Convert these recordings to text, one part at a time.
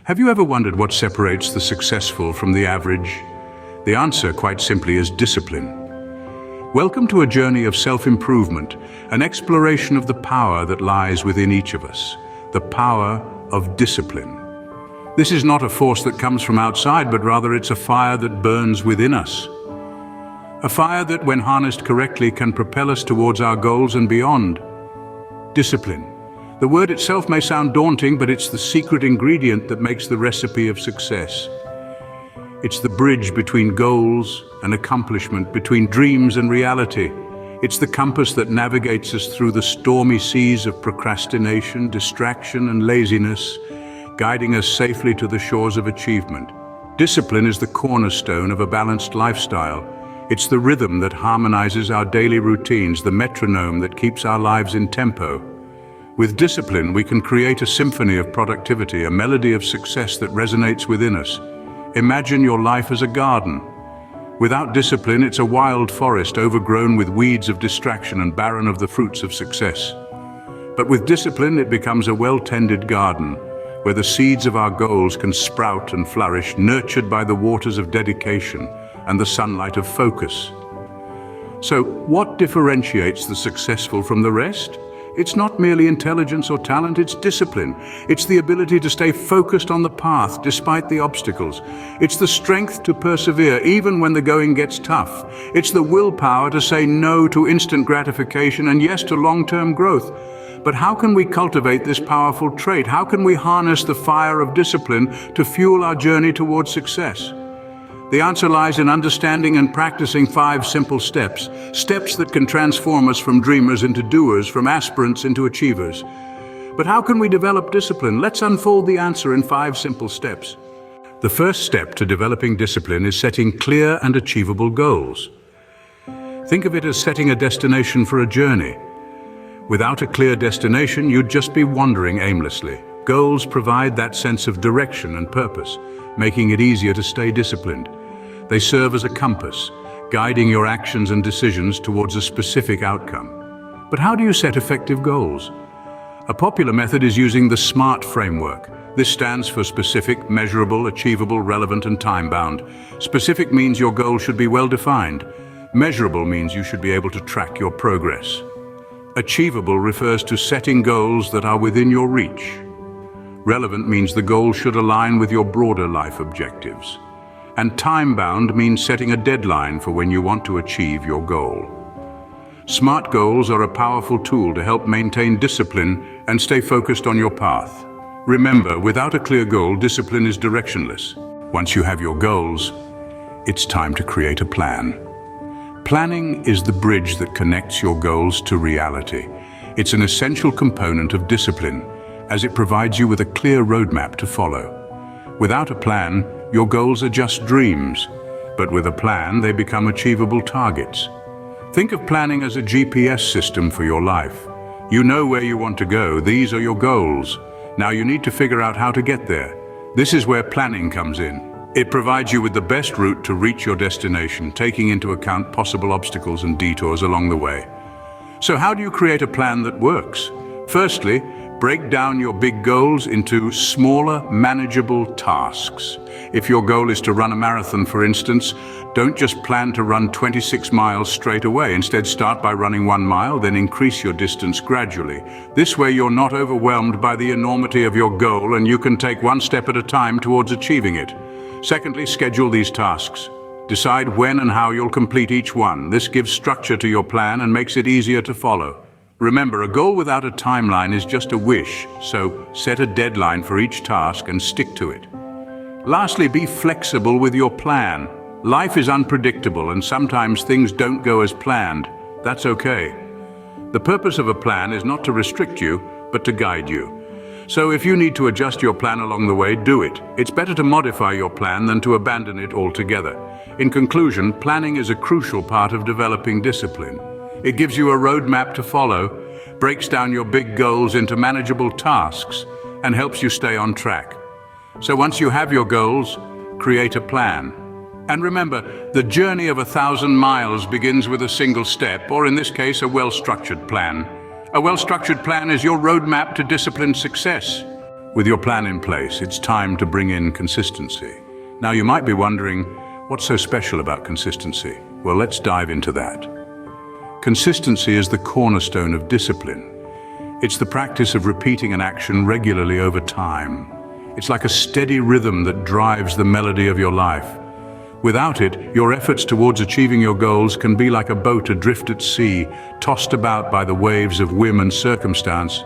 Have you ever wondered what separates the successful from the average? The answer, quite simply, is discipline. Welcome to a journey of self-improvement, an exploration of the power that lies within each of us, the power of discipline. This is not a force that comes from outside, but rather it's a fire that burns within us. A fire that, when harnessed correctly, can propel us towards our goals and beyond. Discipline. The word itself may sound daunting, but it's the secret ingredient that makes the recipe of success. It's the bridge between goals and accomplishment, between dreams and reality. It's the compass that navigates us through the stormy seas of procrastination, distraction, and laziness, guiding us safely to the shores of achievement. Discipline is the cornerstone of a balanced lifestyle. It's the rhythm that harmonizes our daily routines, the metronome that keeps our lives in tempo. With discipline, we can create a symphony of productivity, a melody of success that resonates within us. Imagine your life as a garden. Without discipline, it's a wild forest overgrown with weeds of distraction and barren of the fruits of success. But with discipline, it becomes a well-tended garden, where the seeds of our goals can sprout and flourish, nurtured by the waters of dedication and the sunlight of focus. So, what differentiates the successful from the rest? It's not merely intelligence or talent, it's discipline. It's the ability to stay focused on the path despite the obstacles. It's the strength to persevere even when the going gets tough. It's the willpower to say no to instant gratification and yes to long-term growth. But how can we cultivate this powerful trait? How can we harness the fire of discipline to fuel our journey towards success? The answer lies in understanding and practicing 5 simple steps that can transform us from dreamers into doers, from aspirants into achievers. But how can we develop discipline? Let's unfold the answer in 5 simple steps. The first step to developing discipline is setting clear and achievable goals. Think of it as setting a destination for a journey. Without a clear destination, you'd just be wandering aimlessly. Goals provide that sense of direction and purpose, making it easier to stay disciplined. They serve as a compass, guiding your actions and decisions towards a specific outcome. But how do you set effective goals? A popular method is using the SMART framework. This stands for specific, measurable, achievable, relevant, and time-bound. Specific means your goal should be well-defined. Measurable means you should be able to track your progress. Achievable refers to setting goals that are within your reach. Relevant means the goal should align with your broader life objectives. And time-bound means setting a deadline for when you want to achieve your goal. SMART goals are a powerful tool to help maintain discipline and stay focused on your path. Remember, without a clear goal, discipline is directionless. Once you have your goals, it's time to create a plan. Planning is the bridge that connects your goals to reality. It's an essential component of discipline, as it provides you with a clear roadmap to follow. Without a plan, your goals are just dreams, but with a plan, they become achievable targets. Think of planning as a GPS system for your life. You know where you want to go. These are your goals. Now you need to figure out how to get there. This is where planning comes in. It provides you with the best route to reach your destination, taking into account possible obstacles and detours along the way. So how do you create a plan that works? Firstly, break down your big goals into smaller, manageable tasks. If your goal is to run a marathon, for instance, don't just plan to run 26 miles straight away. Instead, start by running 1 mile, then increase your distance gradually. This way, you're not overwhelmed by the enormity of your goal, and you can take 1 step at a time towards achieving it. Secondly, schedule these tasks. Decide when and how you'll complete each one. This gives structure to your plan and makes it easier to follow. Remember, a goal without a timeline is just a wish, so set a deadline for each task and stick to it. Lastly, be flexible with your plan. Life is unpredictable and sometimes things don't go as planned. That's okay. The purpose of a plan is not to restrict you, but to guide you. So if you need to adjust your plan along the way, do it. It's better to modify your plan than to abandon it altogether. In conclusion, planning is a crucial part of developing discipline. It gives you a roadmap to follow, breaks down your big goals into manageable tasks, and helps you stay on track. So once you have your goals, create a plan. And remember, the journey of 1,000 miles begins with a single step, or in this case, a well-structured plan. A well-structured plan is your roadmap to disciplined success. With your plan in place, it's time to bring in consistency. Now you might be wondering, what's so special about consistency? Well, let's dive into that. Consistency is the cornerstone of discipline. It's the practice of repeating an action regularly over time. It's like a steady rhythm that drives the melody of your life. Without it, your efforts towards achieving your goals can be like a boat adrift at sea, tossed about by the waves of whim and circumstance.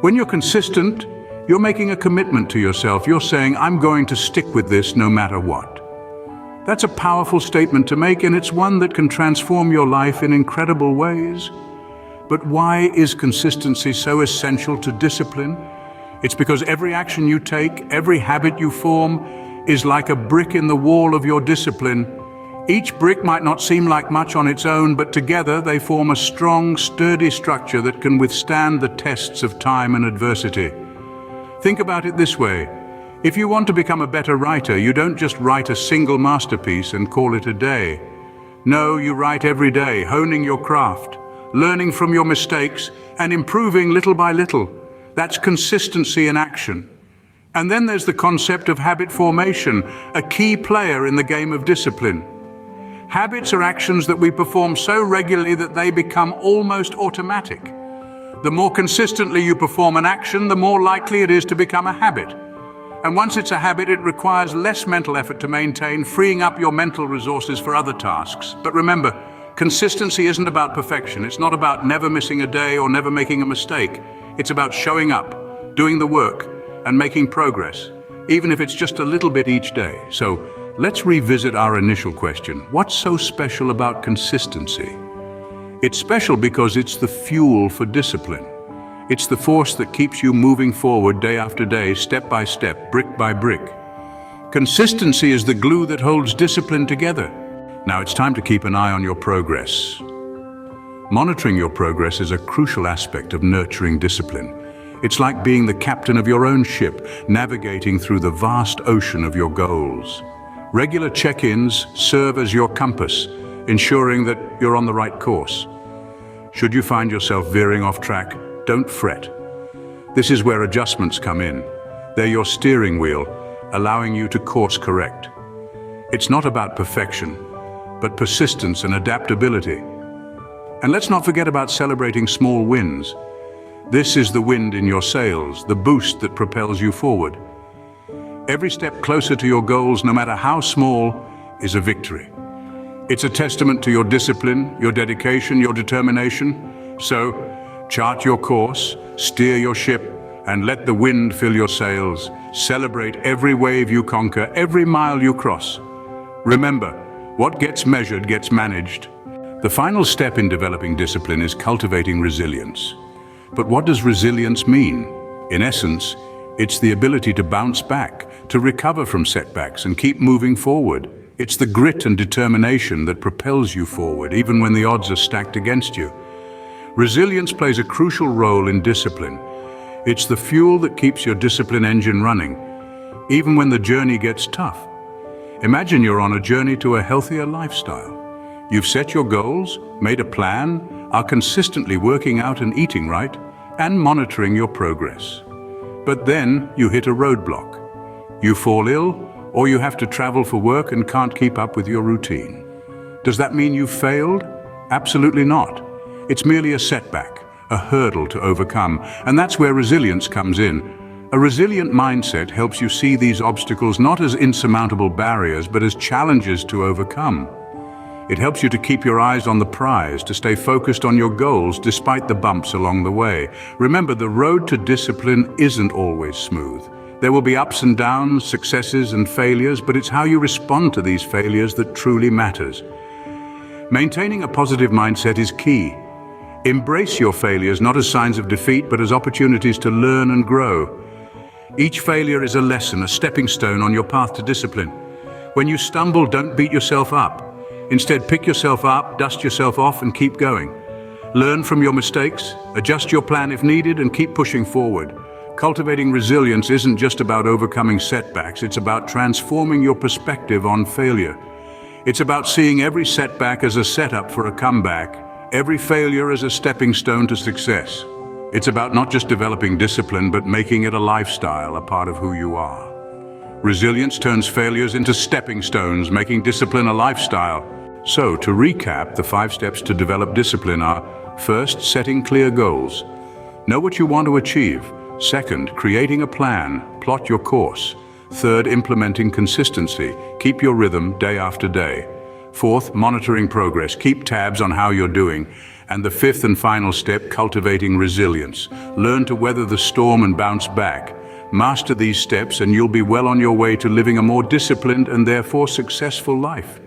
When you're consistent, you're making a commitment to yourself. You're saying, I'm going to stick with this no matter what. That's a powerful statement to make, and it's one that can transform your life in incredible ways. But why is consistency so essential to discipline? It's because every action you take, every habit you form, is like a brick in the wall of your discipline. Each brick might not seem like much on its own, but together they form a strong, sturdy structure that can withstand the tests of time and adversity. Think about it this way. If you want to become a better writer, you don't just write a single masterpiece and call it a day. No, you write every day, honing your craft, learning from your mistakes, and improving little by little. That's consistency in action. And then there's the concept of habit formation, a key player in the game of discipline. Habits are actions that we perform so regularly that they become almost automatic. The more consistently you perform an action, the more likely it is to become a habit. And once it's a habit, it requires less mental effort to maintain, freeing up your mental resources for other tasks. But remember, consistency isn't about perfection. It's not about never missing a day or never making a mistake. It's about showing up, doing the work, and making progress, even if it's just a little bit each day. So let's revisit our initial question. What's so special about consistency? It's special because it's the fuel for discipline. It's the force that keeps you moving forward day after day, step by step, brick by brick. Consistency is the glue that holds discipline together. Now it's time to keep an eye on your progress. Monitoring your progress is a crucial aspect of nurturing discipline. It's like being the captain of your own ship, navigating through the vast ocean of your goals. Regular check-ins serve as your compass, ensuring that you're on the right course. Should you find yourself veering off track, don't fret. This is where adjustments come in. They're your steering wheel, allowing you to course correct. It's not about perfection, but persistence and adaptability. And let's not forget about celebrating small wins. This is the wind in your sails, the boost that propels you forward. Every step closer to your goals, no matter how small, is a victory. It's a testament to your discipline, your dedication, your determination. So, chart your course, steer your ship, and let the wind fill your sails. Celebrate every wave you conquer, every mile you cross. Remember, what gets measured gets managed. The final step in developing discipline is cultivating resilience. But what does resilience mean? In essence, it's the ability to bounce back, to recover from setbacks and keep moving forward. It's the grit and determination that propels you forward, even when the odds are stacked against you. Resilience plays a crucial role in discipline. It's the fuel that keeps your discipline engine running, even when the journey gets tough. Imagine you're on a journey to a healthier lifestyle. You've set your goals, made a plan, are consistently working out and eating right, and monitoring your progress. But then you hit a roadblock. You fall ill, or you have to travel for work and can't keep up with your routine. Does that mean you've failed? Absolutely not. It's merely a setback, a hurdle to overcome, and that's where resilience comes in. A resilient mindset helps you see these obstacles not as insurmountable barriers, but as challenges to overcome. It helps you to keep your eyes on the prize, to stay focused on your goals despite the bumps along the way. Remember, the road to discipline isn't always smooth. There will be ups and downs, successes and failures, but it's how you respond to these failures that truly matters. Maintaining a positive mindset is key. Embrace your failures not as signs of defeat, but as opportunities to learn and grow. Each failure is a lesson, a stepping stone on your path to discipline. When you stumble, don't beat yourself up. Instead, pick yourself up, dust yourself off, and keep going. Learn from your mistakes, adjust your plan if needed, and keep pushing forward. Cultivating resilience isn't just about overcoming setbacks, it's about transforming your perspective on failure. It's about seeing every setback as a setup for a comeback, every failure as a stepping stone to success. It's about not just developing discipline, but making it a lifestyle, a part of who you are. Resilience turns failures into stepping stones, making discipline a lifestyle. So, to recap, the 5 steps to develop discipline are: first, setting clear goals. Know what you want to achieve. Second, creating a plan, plot your course. Third, implementing consistency. Keep your rhythm day after day. Fourth, monitoring progress. Keep tabs on how you're doing. And the 5th and final step, cultivating resilience. Learn to weather the storm and bounce back. Master these steps and you'll be well on your way to living a more disciplined and therefore successful life.